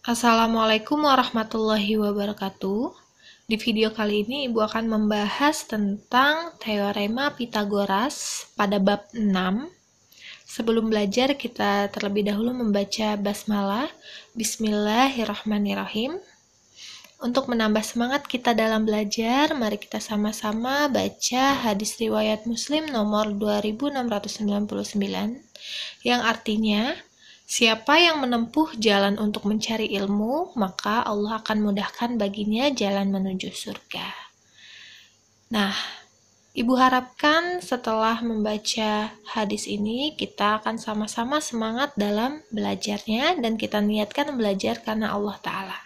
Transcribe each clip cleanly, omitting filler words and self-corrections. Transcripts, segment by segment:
Assalamualaikum warahmatullahi wabarakatuh. Di video kali ini Ibu akan membahas tentang teorema Pythagoras pada bab 6. Sebelum belajar, kita terlebih dahulu membaca basmalah. Bismillahirrahmanirrahim. Untuk menambah semangat kita dalam belajar, mari kita sama-sama baca hadis riwayat Muslim nomor 2699 yang artinya, siapa yang menempuh jalan untuk mencari ilmu, maka Allah akan mudahkan baginya jalan menuju surga. Nah, Ibu harapkan setelah membaca hadis ini, kita akan sama-sama semangat dalam belajarnya dan kita niatkan belajar karena Allah Ta'ala.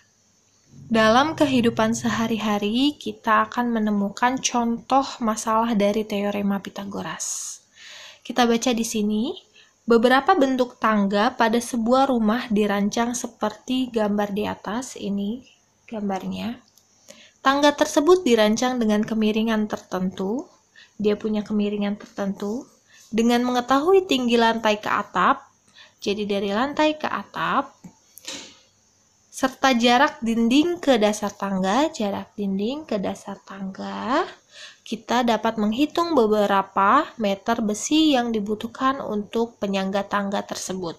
Dalam kehidupan sehari-hari, kita akan menemukan contoh masalah dari teorema Pythagoras. Kita baca di sini. Beberapa bentuk tangga pada sebuah rumah dirancang seperti gambar di atas, ini gambarnya. Tangga tersebut dirancang dengan kemiringan tertentu, dia punya kemiringan tertentu, dengan mengetahui tinggi lantai ke atap, jadi dari lantai ke atap, serta jarak dinding ke dasar tangga, kita dapat menghitung beberapa meter besi yang dibutuhkan untuk penyangga tangga tersebut.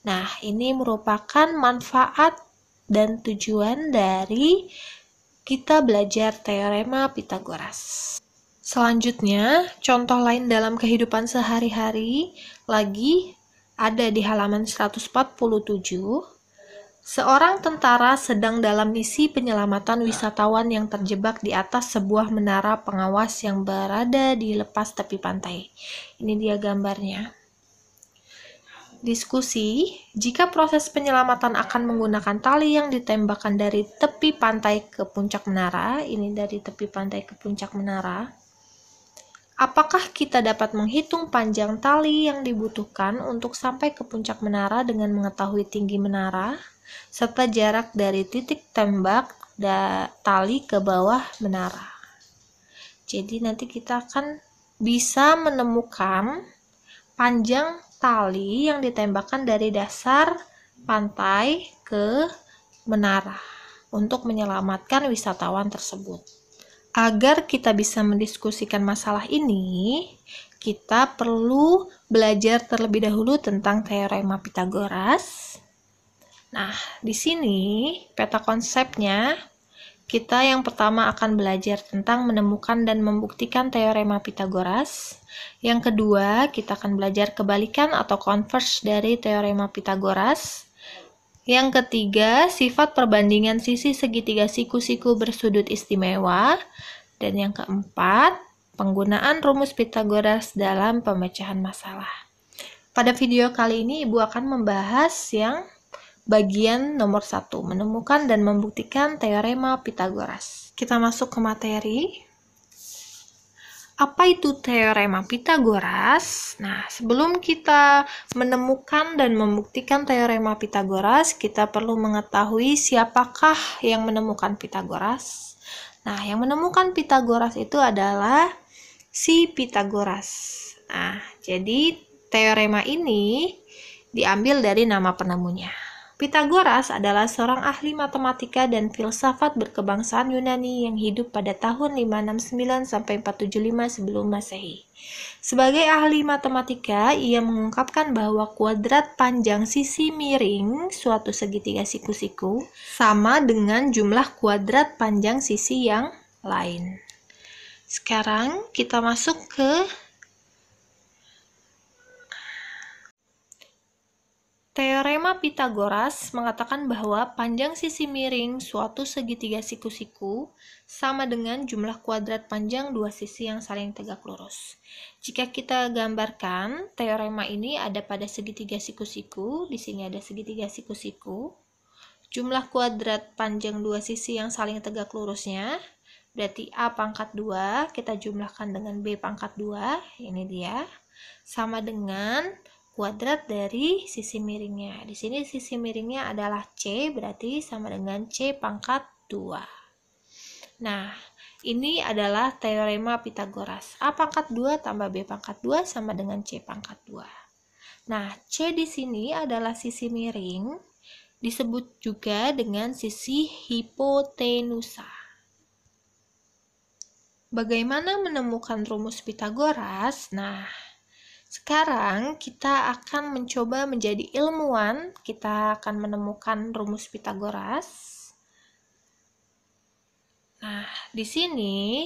Nah, ini merupakan manfaat dan tujuan dari kita belajar teorema Pythagoras. Selanjutnya, contoh lain dalam kehidupan sehari-hari lagi ada di halaman 147. Seorang tentara sedang dalam misi penyelamatan wisatawan yang terjebak di atas sebuah menara pengawas yang berada di lepas tepi pantai. Ini dia gambarnya. Diskusi, jika proses penyelamatan akan menggunakan tali yang ditembakkan dari tepi pantai ke puncak menara, ini dari tepi pantai ke puncak menara, apakah kita dapat menghitung panjang tali yang dibutuhkan untuk sampai ke puncak menara dengan mengetahui tinggi menara, serta jarak dari titik tembak tali ke bawah menara. Jadi nanti kita akan bisa menemukan panjang tali yang ditembakkan dari dasar pantai ke menara untuk menyelamatkan wisatawan tersebut. Agar kita bisa mendiskusikan masalah ini, kita perlu belajar terlebih dahulu tentang teorema Pythagoras. Nah, di sini peta konsepnya, kita yang pertama akan belajar tentang menemukan dan membuktikan teorema Pythagoras. Yang kedua, kita akan belajar kebalikan atau converse dari teorema Pythagoras. Yang ketiga, sifat perbandingan sisi segitiga siku-siku bersudut istimewa. Dan yang keempat, penggunaan rumus Pythagoras dalam pemecahan masalah. Pada video kali ini, Ibu akan membahas yang bagian nomor 1, menemukan dan membuktikan teorema Pythagoras. Kita masuk ke materi. Apa itu teorema Pythagoras? Nah, sebelum kita menemukan dan membuktikan teorema Pythagoras, kita perlu mengetahui siapakah yang menemukan Pythagoras. Nah, yang menemukan Pythagoras itu adalah si Pythagoras. Nah, jadi teorema ini diambil dari nama penemunya. Pythagoras adalah seorang ahli matematika dan filsafat berkebangsaan Yunani yang hidup pada tahun 569 sampai 475 sebelum Masehi. Sebagai ahli matematika, ia mengungkapkan bahwa kuadrat panjang sisi miring suatu segitiga siku-siku sama dengan jumlah kuadrat panjang sisi yang lain. Sekarang kita masuk ke teorema Pythagoras mengatakan bahwa panjang sisi miring suatu segitiga siku-siku sama dengan jumlah kuadrat panjang dua sisi yang saling tegak lurus. Jika kita gambarkan, teorema ini ada pada segitiga siku-siku, di sini ada segitiga siku-siku. Jumlah kuadrat panjang dua sisi yang saling tegak lurusnya, berarti A pangkat 2, kita jumlahkan dengan B pangkat 2, ini dia, sama dengan kuadrat dari sisi miringnya. Di sini sisi miringnya adalah C, berarti sama dengan C pangkat 2. Nah, ini adalah teorema Pythagoras. A pangkat 2 tambah B pangkat 2 sama dengan C pangkat 2. Nah, C di sini adalah sisi miring disebut juga dengan sisi hipotenusa. Bagaimana menemukan rumus Pitagoras? Nah, sekarang kita akan mencoba menjadi ilmuwan. Kita akan menemukan rumus Pitagoras. Nah, di sini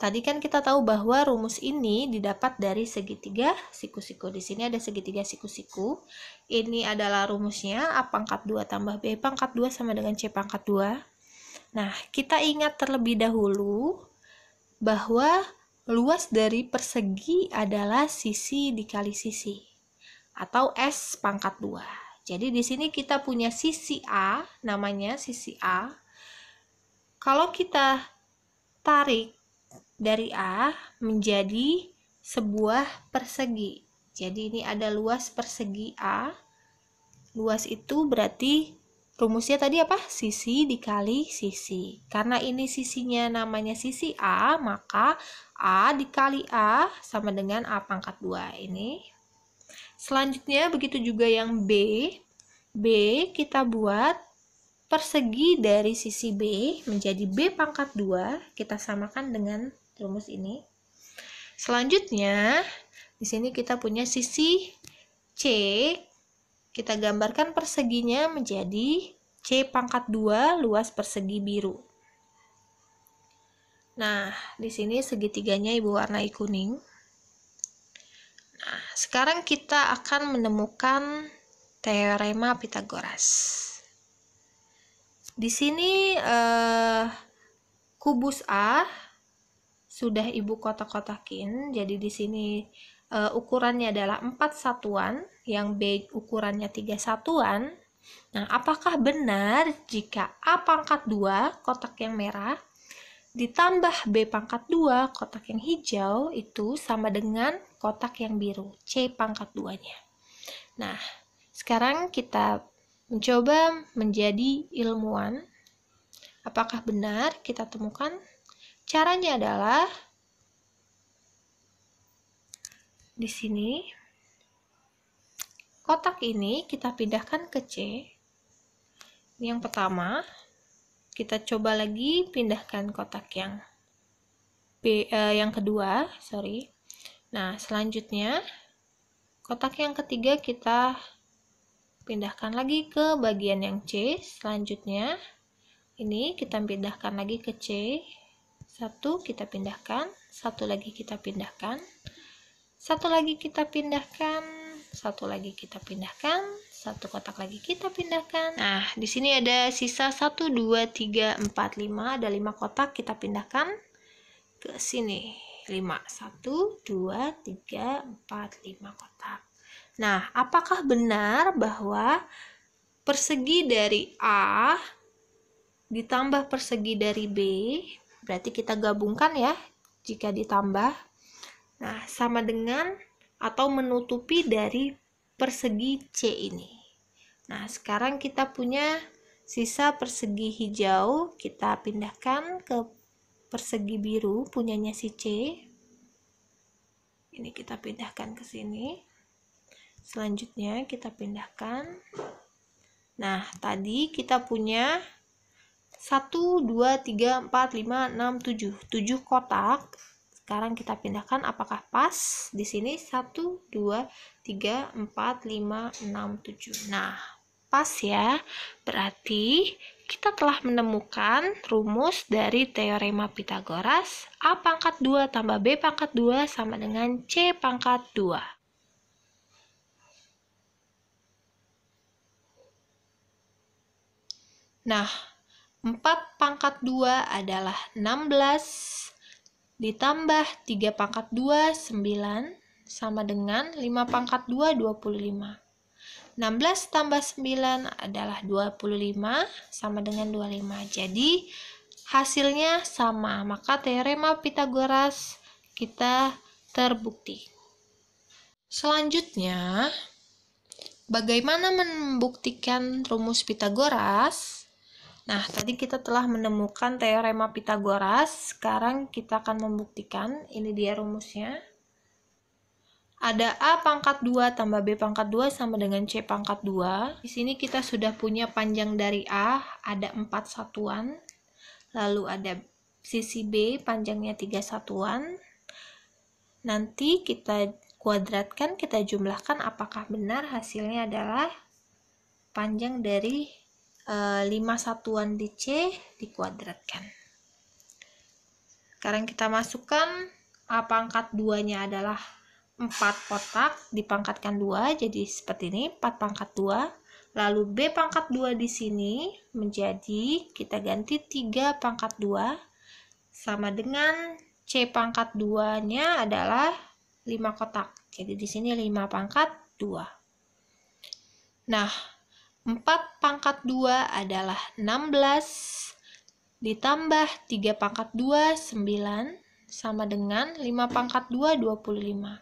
tadi kan kita tahu bahwa rumus ini didapat dari segitiga siku-siku. Di sini ada segitiga siku-siku. Ini adalah rumusnya A pangkat 2 tambah B pangkat 2 sama dengan C pangkat 2. Nah, kita ingat terlebih dahulu bahwa luas dari persegi adalah sisi dikali sisi atau S pangkat 2. Jadi di sini kita punya sisi A, namanya sisi A. Kalau kita tarik dari A menjadi sebuah persegi. Jadi ini ada luas persegi A. Luas itu berarti rumusnya tadi apa? Sisi dikali sisi. Karena ini sisinya namanya sisi A, maka A dikali A sama dengan A pangkat 2 ini. Selanjutnya begitu juga yang B. B kita buat persegi dari sisi B menjadi B pangkat 2. Kita samakan dengan rumus ini. Selanjutnya di sini kita punya sisi C. Kita gambarkan perseginya menjadi C pangkat 2 luas persegi biru. Nah, di sini segitiganya Ibu warnai kuning. Nah, sekarang kita akan menemukan teorema Pitagoras. Di sini kubus A sudah Ibu kotak-kotakin. Jadi di sini ukurannya adalah 4 satuan, yang B ukurannya 3 satuan. Nah, apakah benar jika A pangkat 2, kotak yang merah, ditambah B pangkat 2, kotak yang hijau, itu sama dengan kotak yang biru, C pangkat 2-nya. Nah, sekarang kita mencoba menjadi ilmuwan. Apakah benar kita temukan? Caranya adalah di sini kotak ini kita pindahkan ke C. Ini yang pertama. Kita coba lagi pindahkan kotak yang yang kedua, Nah, selanjutnya kotak yang ketiga kita pindahkan lagi ke bagian yang C. Selanjutnya ini kita pindahkan lagi ke C. Satu kita pindahkan, satu lagi kita pindahkan, satu lagi kita pindahkan, satu lagi kita pindahkan, satu kotak lagi kita pindahkan. Nah, di sini ada sisa 1, 2, 3, 4, 5. Ada 5 kotak, kita pindahkan ke sini. 5. 1, 2, 3, 4, 5 kotak. Nah, apakah benar bahwa persegi dari A ditambah persegi dari B, berarti kita gabungkan ya, jika ditambah. Nah, sama dengan atau menutupi dari persegi C ini. Nah, sekarang kita punya sisa persegi hijau, kita pindahkan ke persegi biru punyanya si C. Ini kita pindahkan ke sini. Selanjutnya kita pindahkan. Nah, tadi kita punya 1, 2, 3, 4, 5, 6, 7. 7 kotak. Sekarang kita pindahkan, apakah pas? Di sini 1, 2, 3, 4, 5, 6, 7. Nah, pas ya. Berarti kita telah menemukan rumus dari teorema Pitagoras. A pangkat 2 tambah B pangkat 2 sama dengan C pangkat 2. Nah, 4 pangkat 2 adalah 16. Ditambah 3 pangkat 2, 9, sama dengan 5 pangkat 2, 25. 16 tambah 9 adalah 25, sama dengan 25. Jadi, hasilnya sama. Maka teorema Pitagoras kita terbukti. Selanjutnya, bagaimana membuktikan rumus Pitagoras? Nah, tadi kita telah menemukan teorema Pitagoras. Sekarang kita akan membuktikan. Ini dia rumusnya. Ada A pangkat 2 tambah B pangkat 2 sama dengan C pangkat 2. Di sini kita sudah punya panjang dari A, ada 4 satuan. Lalu ada sisi B, panjangnya 3 satuan. Nanti kita kuadratkan, kita jumlahkan apakah benar hasilnya adalah panjang dari 5 satuan di C dikuadratkan. Sekarang kita masukkan A pangkat 2-nya adalah 4 kotak dipangkatkan 2, jadi seperti ini, 4 pangkat 2. Lalu B pangkat 2 di sini menjadi, kita ganti 3 pangkat 2 sama dengan C pangkat 2-nya adalah 5 kotak. Jadi di sini 5 pangkat 2. Nah, 4 pangkat 2 adalah 16 ditambah 3 pangkat 2, 9 sama dengan 5 pangkat 2, 25.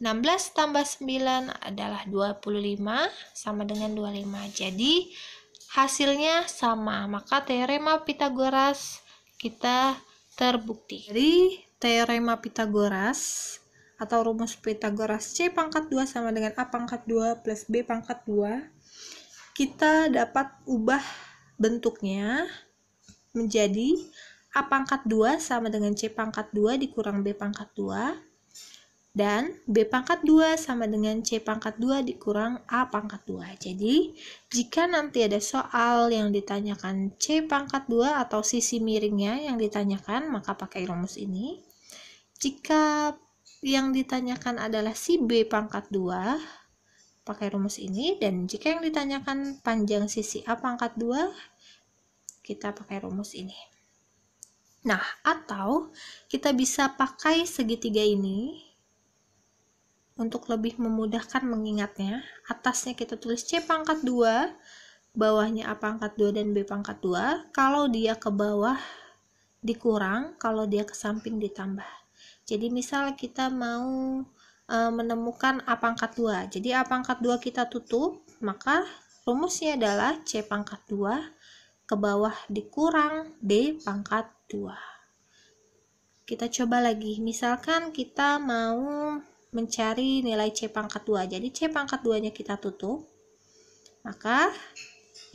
16 tambah 9 adalah 25 sama dengan 25. Jadi hasilnya sama, maka teorema Pitagoras kita terbukti. Dari teorema Pitagoras atau rumus Pitagoras, C pangkat 2 sama dengan A pangkat 2 plus B pangkat 2, kita dapat ubah bentuknya menjadi A pangkat 2 sama dengan C pangkat 2 dikurang B pangkat 2, dan B pangkat 2 sama dengan C pangkat 2 dikurang A pangkat 2. Jadi, jika nanti ada soal yang ditanyakan C pangkat 2 atau sisi miringnya yang ditanyakan, maka pakai rumus ini. Jika yang ditanyakan adalah si B pangkat 2, pakai rumus ini. Dan jika yang ditanyakan panjang sisi A pangkat 2, kita pakai rumus ini. Nah, atau kita bisa pakai segitiga ini untuk lebih memudahkan mengingatnya. Atasnya kita tulis C pangkat 2, bawahnya A pangkat 2 dan B pangkat 2. Kalau dia ke bawah dikurang, kalau dia ke samping ditambah. Jadi misal kita mau menemukan A pangkat 2. Jadi A pangkat 2 kita tutup, maka rumusnya adalah C pangkat 2 ke bawah dikurang B pangkat 2. Kita coba lagi. Misalkan kita mau mencari nilai C pangkat 2. Jadi C pangkat 2-nya kita tutup. Maka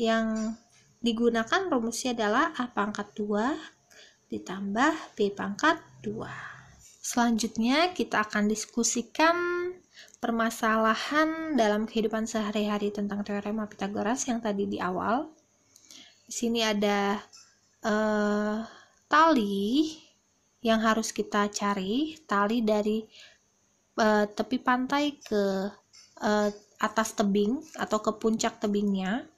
yang digunakan rumusnya adalah A pangkat 2 ditambah B pangkat 2. Selanjutnya kita akan diskusikan permasalahan dalam kehidupan sehari-hari tentang teorema Pitagoras yang tadi di awal. Di sini ada tali yang harus kita cari, tali dari tepi pantai ke atas tebing atau ke puncak tebingnya.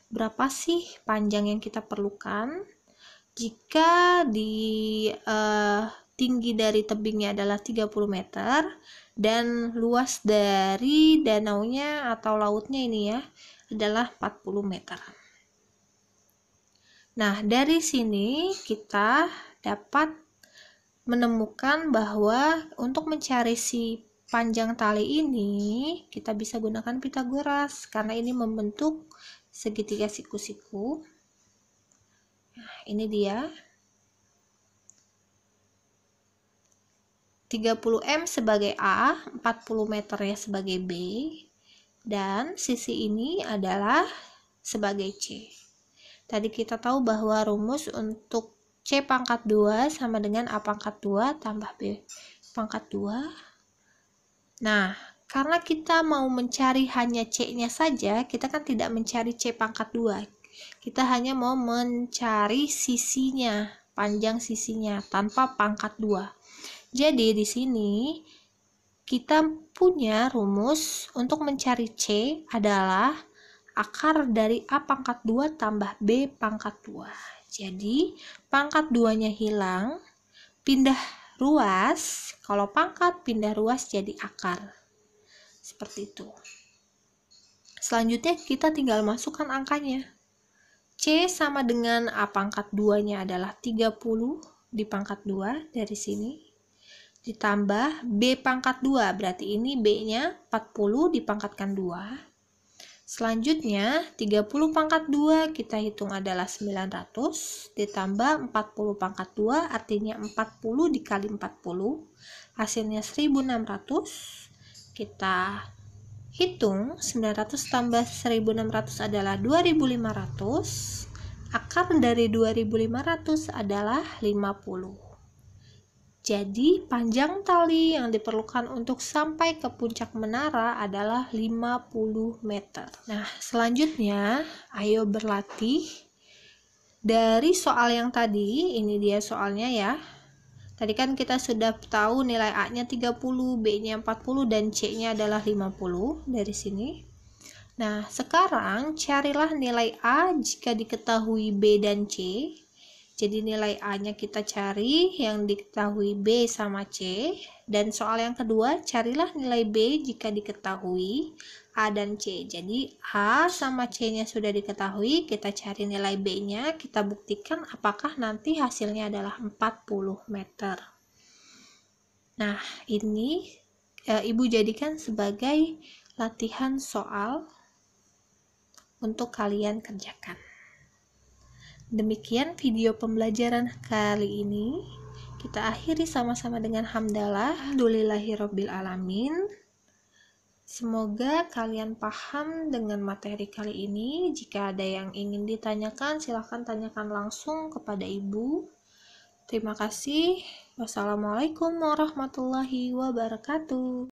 Berapa sih panjang yang kita perlukan? Jika di tinggi dari tebingnya adalah 30 meter dan luas dari danaunya atau lautnya ini ya adalah 40 meter. Nah, dari sini kita dapat menemukan bahwa untuk mencari si panjang tali ini kita bisa gunakan Pitagoras karena ini membentuk segitiga siku-siku. Nah, ini dia. 30 m sebagai A, 40 meter ya sebagai B, dan sisi ini adalah sebagai C. Tadi kita tahu bahwa rumus untuk C pangkat 2 sama dengan A pangkat 2 tambah B pangkat 2. Nah, karena kita mau mencari hanya C-nya saja, kita kan tidak mencari C pangkat 2. Kita hanya mau mencari sisinya, panjang sisinya, tanpa pangkat 2. Jadi, di sini kita punya rumus untuk mencari C adalah akar dari A pangkat 2 tambah B pangkat 2. Jadi, pangkat 2-nya hilang, pindah ruas. Kalau pangkat pindah ruas jadi akar. Seperti itu. Selanjutnya kita tinggal masukkan angkanya. C sama dengan A pangkat 2-nya adalah 30 di pangkat 2 dari sini. Ditambah B pangkat 2, berarti ini B-nya 40 dipangkatkan 2. Selanjutnya, 30 pangkat 2 kita hitung adalah 900, ditambah 40 pangkat 2, artinya 40 dikali 40, hasilnya 1600, Kita hitung 900 tambah 1600 adalah 2500. Akar dari 2500 adalah 50. Jadi panjang tali yang diperlukan untuk sampai ke puncak menara adalah 50 meter. Nah, selanjutnya ayo berlatih. Dari soal yang tadi, ini dia soalnya ya. Tadi kan kita sudah tahu nilai A-nya 30, B-nya 40, dan C-nya adalah 50 dari sini. Nah, sekarang carilah nilai A jika diketahui B dan C. Jadi nilai A-nya kita cari yang diketahui B sama C. Dan soal yang kedua, carilah nilai B jika diketahui A dan C. Jadi A sama C-nya sudah diketahui, kita cari nilai B-nya, kita buktikan apakah nanti hasilnya adalah 40 meter. Nah, ini Ibu jadikan sebagai latihan soal untuk kalian kerjakan. Demikian video pembelajaran kali ini. Kita akhiri sama-sama dengan hamdalah. Alhamdulillahirabbil alamin. Semoga kalian paham dengan materi kali ini. Jika ada yang ingin ditanyakan, silahkan tanyakan langsung kepada Ibu. Terima kasih. Wassalamualaikum warahmatullahi wabarakatuh.